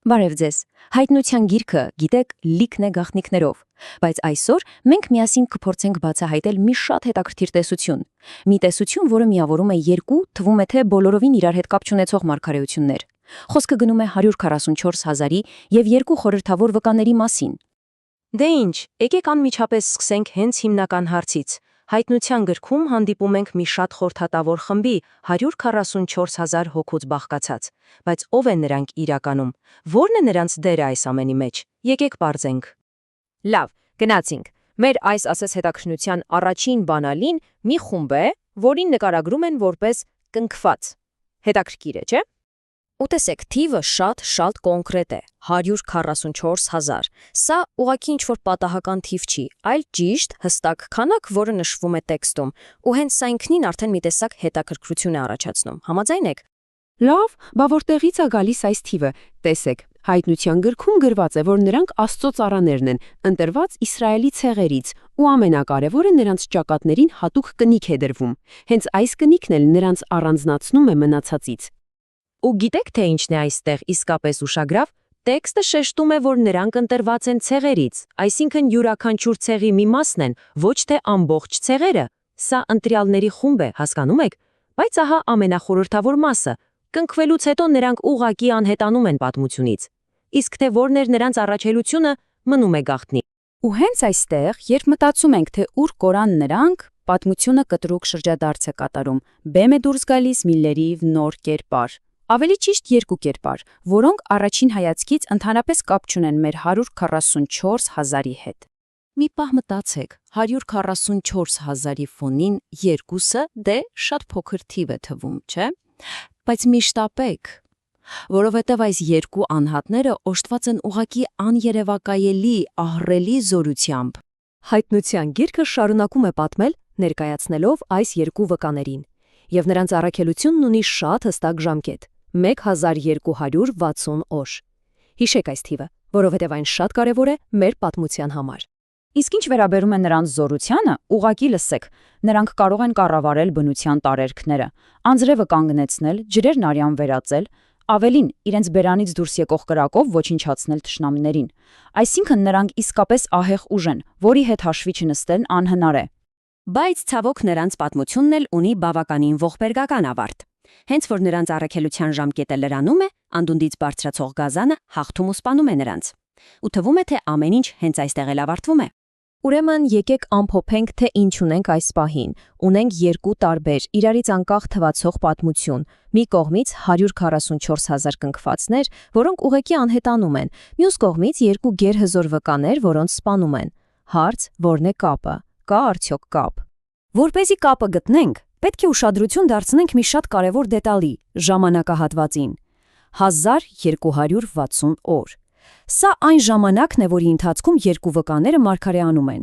Բարև ձեզ։ Հայտնության գիրքը, գիտեք, լիքն է գաղտնիքներով, բայց այսօր մենք միասին կփորձենք բացահայտել մի շատ հետաքրքիր տեսություն։ Մի տեսություն, որը միավորում է երկու, թվում է թե բոլորովին իրար հետ կապ չունեցող մարգարեություններ։ Խոսքը գնում է 144 հազարի եւ երկու խորհրդավոր վկաների մասին։ Դե ինչ, եկեք անմիջապես սկսենք հենց հիմնական հարցից։ Հայտնության գրքում հանդիպում ենք մի շատ խորհրդատավոր խմբի 144,000 հոգուց բաղկացած, բայց ով են նրանք իրականում, ո՞րն է նրանց դերը այս ամենի մեջ, եկեք պարզենք։ Լավ, գնացինք։ Մեր այս ասես հետաքրքրության առաջին բանալին մի խումբ է, որին նկարագրում են որպես կնքված։ Հետաքրքիր է, չէ՞։ Ու տեսեք, թիվը շատ կոնկրետ է, 144,000։ Սա ուղղակի ինչ-որ պատահական թիվ չի, այլ ճիշտ, հստակ քանակ, որը նշվում է տեքստում, ու հենց սա ինքնին արդեն մի տեսակ հետաքրքրություն է առաջացնում։ Համաձայն եք։ Լավ, բա որտեղից է գալիս այս թիվը։ Տեսեք, Հայտնության գրքում գրված է, որ նրանք Աստծո ծառաներն են, ընտրված Իսրայելի ցեղերից, ու ամենակարևորը նրանց ճակատներին հատուկ կնիք է դրվում։ Հենց այս կնիքն էլ նրանց առանձնացնում է մնացածից։ Ու գիտեք, թե ինչն է այստեղ իսկապես ուշագրավ։ Տեքստը շեշտում է, որ նրանք ընտրված են ցեղերից, այսինքն յուրաքանչյուր ցեղի մի մասն են, ոչ թե ամբողջ ցեղերը։ Սա ընտրյալների խումբ է, հասկանում եք, բայց ահա ամենախորհրդավոր մասը։ Կնքվելուց հետո նրանք ուղղակի անհետանում են պատմությունից։ Իսկ թե որն էր նրանց առաքելությունը, մնում է գաղտնի։ Ու հենց այստեղ, երբ մտածում ենք, թե ուր կորան նրանք, պատմությունը կտրուկ շրջադարձ է կատարում, բեմ է դուրս գալիս մի լրիվ նոր կերպար։ Ավելի ճիշտ երկու կերպար, որոնք առաջին հայացքից ընդհանրապես կապ չունեն մեր 144,000-ի հետ։ Մի պահ մտածեք, 144,000-ի ֆոնին երկուսը դե շատ փոքր թիվ է թվում, չէ՞։ Բայց միշտապեք, որովհետև այս երկու անհատները օժտված են ուղղակի աներևակայելի, ահռելի զորությամբ։ Հայտնության գիրքը շարունակում է պատմել, ներկայացնելով այս երկու վկաներին, եւ նրանց առաքելությունն ունի շատ հստակ ժամկետ՝ 1260 օր։ Հիշեք այս թիվը, որովհետև այն շատ կարևոր է մեր պատմության համար։ Իսկ ինչ վերաբերում է նրանց զորությանը, ուղղակի լսեք, նրանք կարող են կառավարել բնության տարերքները, անձրևը կանգնեցնել, ջրերն արյան վերածել, ավելին, իրենց բերանից դուրս եկող կրակով ոչնչացնել թշնամիներին։ Այսինքն նրանք իսկապես ահեղ ուժ են, որի հետ հաշվի չնստելն անհնար է։ Բայց ցավոք նրանց պատմությունն էլ ունի բավականին ողբերգական ավարտ։ Հենց որ նրանց առաքելության ժամկետը լրանում է, անդունդից բարձրացող գազանը հաղթում ու սպանում է նրանց։ Ու թվում է, թե ամեն ինչ հենց այստեղ էլ ավարտվում է։ Ուրեմն եկեք ամփոփենք, թե ինչ ունենք այս պահին։ Ունենք երկու տարբեր, իրարից անկախ թվացող պատմություն։ Մի կողմից 144,000 կնքվածներ, որոնք ուղղակի անհետանում են, մյուս կողմից երկու գերհզոր վկաներ, որոնց սպանում են։ Հարց, որն է կապը։ Կա արդյոք կապ։ Որպեսզի կապը գտնենք, պետք է ուշադրություն դարձնենք մի շատ կարևոր դետալի՝ ժամանակահատվածին։ 1260 օր։ Սա այն ժամանակն է, որի ընթացքում երկու վկաները մարգարեանում են։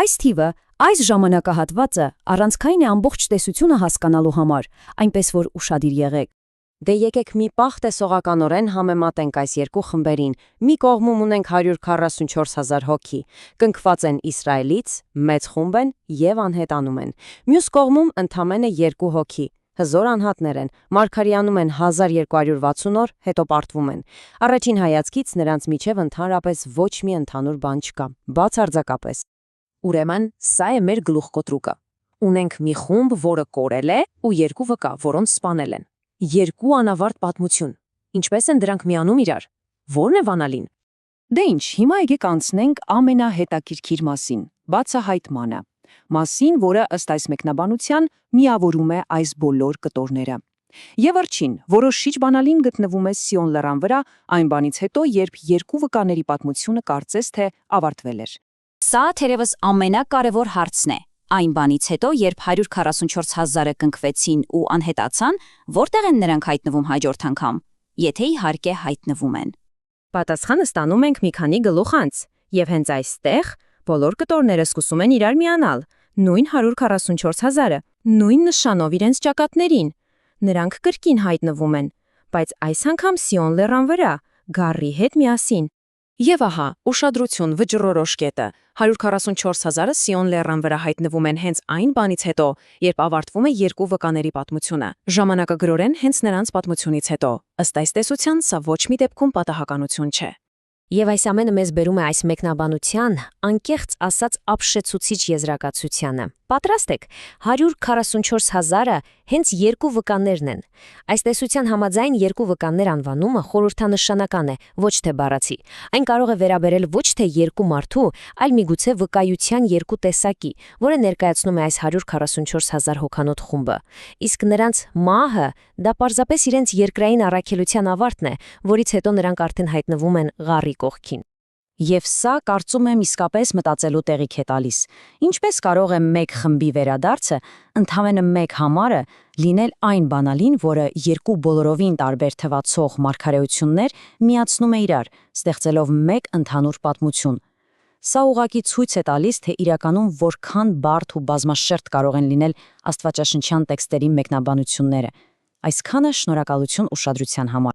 Այս թիվը, այս ժամանակահատվածը առանցքային է ամբողջ տեսությունը հասկանալու համար, այնպես որ ուշադիր եղեք։ Դե եկեք մի պահ տեսողականորեն համեմատենք այս երկու խմբերին։ Մի կողմում ունենք 144,000 հոգի, կնքված են Իսրայելից, մեծ խումբ են եւ անհետանում են։ Մյուս կողմում ընդամենը 2 հոգի, հզոր անհատներ են, մարգարեանում են 1260 օր, հետո պարտվում են։ Առաջին հայացքից նրանց միջև ընդհանրապես ոչ մի ընդհանուր բան չկա, բացարձակապես։ Ուրեմն, սա է մեր գլուխկոտրուկը։ Ունենք մի խումբ, որը կորել է, ու երկու վկա, որոնց սպանել են։ Երկու անավարտ պատմություն։ Ինչպես են դրանք միանում իրար։ Ո՞րն է վանալին։ Դե ինչ, հիմա եկեք անցնենք ամենահետաքրքիր մասին՝ բացահայտմանը, մասին, որը ըստ այս մեկնաբանության միավորում է այս բոլոր կտորները։ Եվ վերջին, որոշիչ բանալին գտնվում է Սիոն լեռան վրա, այն բանից հետո, երբ երկու վկաների պատմությունը կարծես թե ավարտվել էր։ Սա թերևս ամենակարևոր հարցն է։ Այն բանից հետո, երբ 144,000-ը կնքվեցին ու անհետացան, որտեղ են նրանք հայտնվում հաջորդ անգամ, եթե իհարկե հայտնվում են։ Պատասխանը ստանում ենք մի քանի գլուխ անց, եւ հենց այստեղ բոլոր կտորները սկսում են իրար միանալ, նույն 144,000-ը, նույն նշանով իրենց ճակատներին։ Նրանք կրկին հայտնվում են, բայց այս անգամ Սիոն լեռան վրա, գառի հետ միասին։ Եվ ահա, ուշադրություն, վճռորոշ կետը։ 144,000-ը Սիոն լեռան վրա հայտնվում են հենց այն բանից հետո, երբ ավարտվում է երկու վկաների պատմությունը։ Ժամանակագրորեն հենց նրանց պատմությունից հետո։ Ըստ այս տեսության, սա ոչ մի դեպքում պատահականություն չէ։ Եվ այս ամենը մեզ բերում է այս մեկնաբանության, անկեղծ ասած ապշեցուցիչ եզրակացությանը։ Պատրաստ եք, 144,000-ը հենց երկու վկաներն են։ Այս տեսության համաձայն երկու վկաներ անվանումը խորհրդանշական է, ոչ թե բառացի։ Այն կարող է վերաբերել ոչ թե երկու մարդու, այլ միգուցե վկայության երկու տեսակի, որը ներկայացնում է այս 144,000 հոգանոց խումբը։ Իսկ նրանց մահը դա պարզապես իրենց երկրային առաքելության ավարտն է, որից հետո նրանք արդեն հայտնվում են ղարի կողքին։ Եվ սա, կարծում եմ, իսկապես մտածելու տեղիք է տալիս։ Ինչպես կարող է մեկ խմբի վերադարձը, ընդհանրապես մեկ համարը, լինել այն բանալին, որը երկու բոլորովին տարբեր թվացող մարգարեություններ միացնում է իրար, ստեղծելով մեկ ընդհանուր պատմություն։ Սա ուղղակի ցույց է տալիս, թե իրականում որքան բարդ ու բազմաշերտ կարող են լինել աստվածաշնչյան տեքստերի մեկնաբանությունները։ Այսքանը շնորհակալություն ուշադրության համար։